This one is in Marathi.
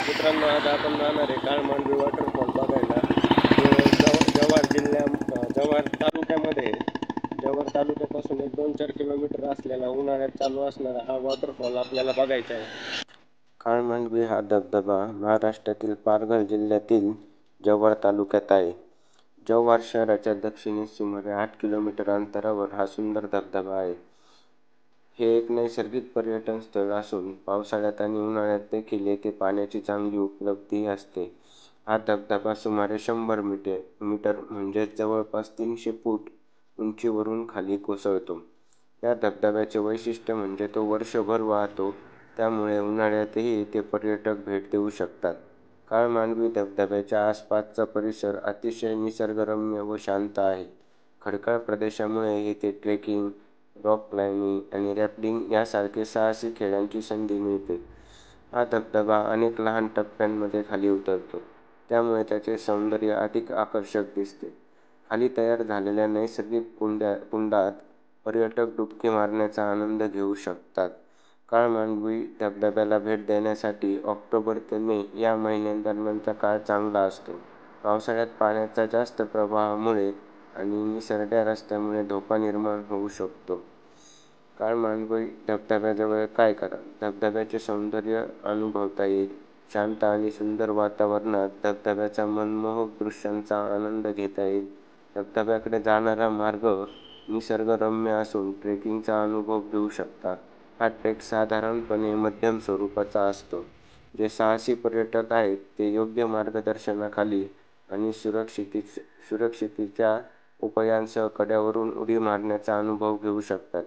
मित्रांनो, आज आपण जाणार आहे काळमांडवी वॉटरफॉल बघायला. जव्हार तालुक्यामध्ये आहे. जव्हार तालुक्यापासून एक 2-4 किलोमीटर असलेला उन्हाळ्यात चालू असणारा हा वॉटरफॉल आपल्याला बघायचा आहे. काळमांडवी हा धबधबा महाराष्ट्रातील पालघर जिल्ह्यातील जव्हार तालुक्यात आहे. जव्हार शहराच्या दक्षिणेस सुमारे 8 किलोमीटर अंतरावर हा सुंदर धबधबा आहे. हे एक नैसर्गिक पर्यटन स्थळ असून पावसाळ्यात आणि उन्हाळ्यात देखील येथे पाण्याची चांगली उपलब्धी असते. हा धबधबा सुमारे 100 मीटर म्हणजेच जवळपास 300 फूट उंचीवरून खाली कोसळतो. या धबधब्याचे वैशिष्ट्य म्हणजे तो वर्षभर वाहतो, त्यामुळे उन्हाळ्यातही येथे पर्यटक भेट देऊ शकतात. काळमांडवी धबधब्याच्या आसपासचा परिसर अतिशय निसर्गरम्य व शांत आहे. खडकाळ प्रदेशामुळे येथे ट्रेकिंग, रॉक क्लाइम्बिंग आणि रॅफ्टिंग यासारखे साहसी खेळांची संधी मिळते. हा धबधबा अनेक लहान टप्प्यांमध्ये खाली उतरतो, त्यामुळे त्याचे सौंदर्य अधिक आकर्षक दिसते. खाली तयार झालेल्या नैसर्गिक कुंडात पर्यटक डुबकी मारण्याचा आनंद घेऊ शकतात. काळमांडवी धबधब्याला भेट देण्यासाठी ऑक्टोबर ते मे या महिन्यांदरम्यानचा काळ चांगला असतो. पावसाळ्यात पाण्याच्या जास्त प्रवाहामुळे आणि निसरड्या रस्त्यामुळे धोका निर्माण होऊ शकतो. काळमांडवी धबधब्याजवळ काय करा? धबधब्याचे सौंदर्य अनुभवता येईल. शांत आणि सुंदर वातावरणात धबधब्याच्या मनमोहक दृश्यांचा आनंद घेता येईल. धबधब्याकडे जाणारा मार्ग निसर्गरम्य असून ट्रेकिंगचा अनुभव घेऊ शकता. हा ट्रेक साधारणपणे मध्यम स्वरूपाचा असतो. जे साहसी पर्यटक आहेत ते योग्य मार्गदर्शनाखाली आणि सुरक्षिततेच्या उपायांसह कड्यावरून उडी मारण्याचा अनुभव घेऊ शकतात.